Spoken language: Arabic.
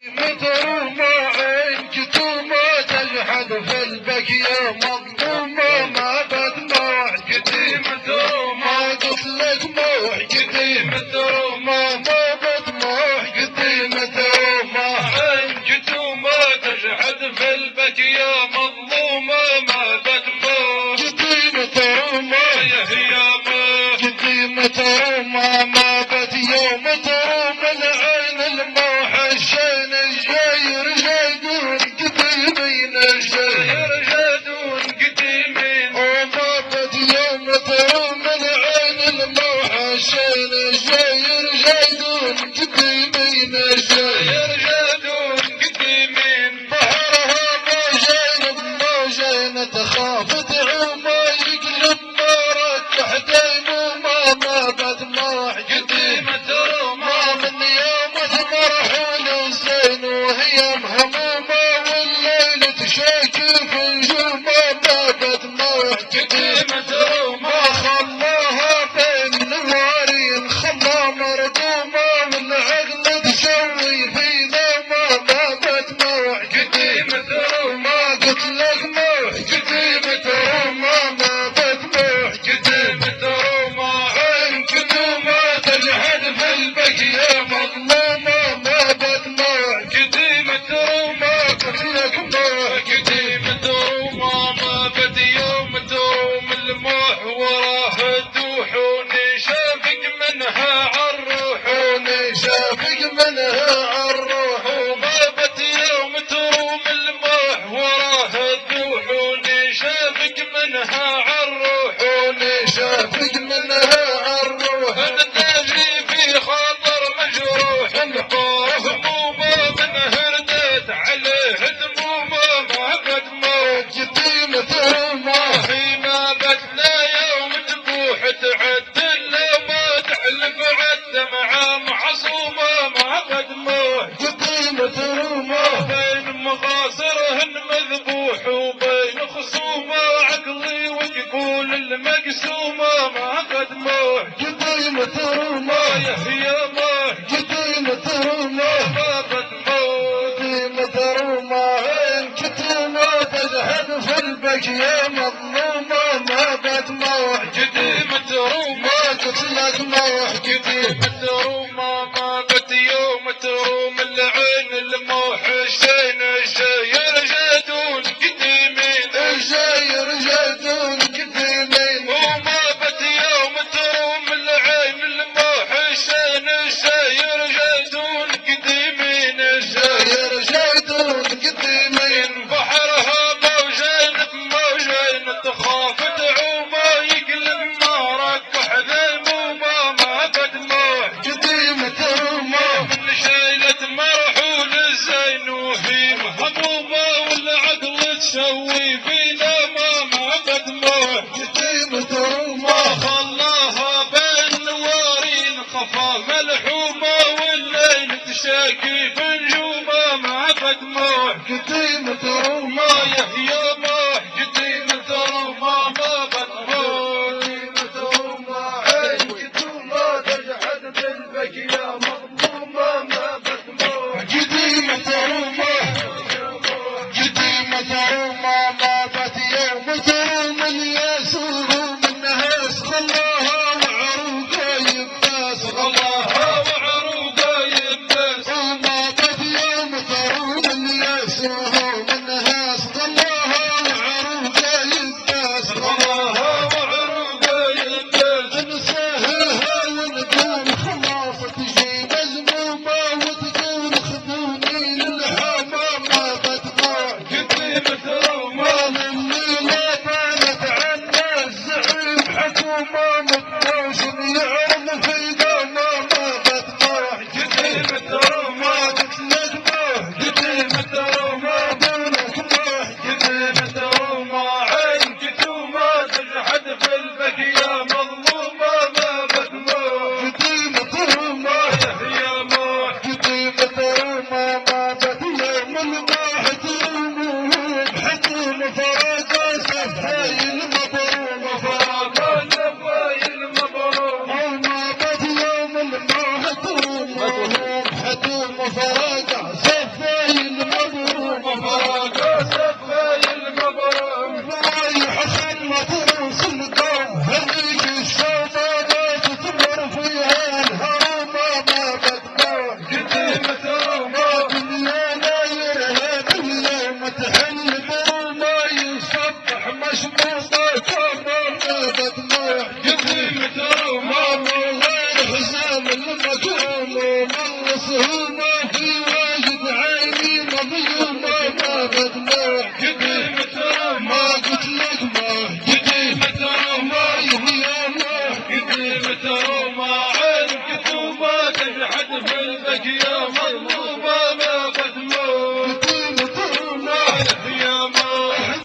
مظلومة عين كتومة تجحد في البكية مظلومة ما بدموع قديم مظلومة قلت لك موح قديم مظلومة ما بدموع قديم مظلومة عين كتومة تجحد في البكية مظلومة ما بدموع قديم مظلومة يا هيامة قديم مظلومة ما بد يوم مظلوم العين الموحشين الجاير جايدون قديمين الجاير جايدون قديمين وما بد يوم مظلوم العين الموحشين الجاير جايدون قديمين الجاير جايدون قديمين بحرها موجين تخاف تعوم يقلب نارك تحتين وما بد موح قديم مظلومة من يوم مرحول الزين وهي مهمومة والليل تشاكي في نجومة ما بد موح قديم مظلومة خلاها بين نوارين خلا مردومة والعقل تسوي في نومة ما بد موح قديم مظلومة قلت لك موح قديم مظلومة ما بد موح قديم مظلومة عين كتومة تجحد في البكية مظلومة ما بد موح قديم مظلومة قلت لك موح قديم مظلومة ما بد يوم تروم الموح وراه الدوحوني شافق منها عالروحوني شافق منها عالروح وما بد يوم تروم الموح وراه الدوحوني شافق منها عالروحوني شافق منها عالروح تدري في خاطر مجروح الخوف همومه من هردت عليه دمومه ما بد موت قديم مظلومة فيما بد لا يوم تبوح تعدل ما تحلف عد مع معصومه ما بد موت قديم مظلومة بين مغاصرهن مذبوح وبين خصومه عقلي وتقول المقسومه ما بد موت قديم مظلومة يا هيامة قديم مظلومة ما بد موت قديم مظلومة عين كتومة تجحد في البكية مظلومة ما بد موح قديم مظلومة قلت لك موح قديم مظلومة ما بد يوم تروم العين الموحشين الجاير جادون قديمين الجاير جادون قديمين وما بد يوم تروم العين الموحشين الجاير جادون قديمين الجاير جادون قديمين بحرها موجين تخاف تعوم يقلب نارك وحذيمومه ما بد موح قديم مظلومة من شايلة مرحول الزين وهي مهمومة والعقل تسوي في نومه ما بد موح قديم مظلومة خلاها بين نوارين خفا ملحومة والليل تشاكي في نجومه ما بد موح قديم مظلومة يا هيامة قديم مظلومة ما بد موح قديم مظلومة عين كتومة تجحد في البكية مظلومة ما بد موح قديم مظلومة قديم مظلومة ما بد يوم مظلوم يسوع منها خلاها وعروقها يباس خلاها وعروقها يباس وما بد يوم مظلوم يسوع منها خلاها وعروقها يباس خلاها وعروقها يباس نساهلها ونقول خلاص تجي مزمومة وتقول خذوني للحمى ما بد موح قديم مظلومة الليلة كانت عنا الزعيم حكومة متوشم يعرف في دومه ما بد موح قديم مظلومة قلت لك موح قديم مظلومة دونك موح قديم مظلومة عين كتومة تجحد في البكية مظلومة ما بد موح قديم مظلومة يا هيامة قديم مظلومة ما بد يوم الموح ترومه بحكومة فراقة سفاي المبرومة فراقة سفاي المبرومة وما بد يوم الموح ترومه بحكومة فراقة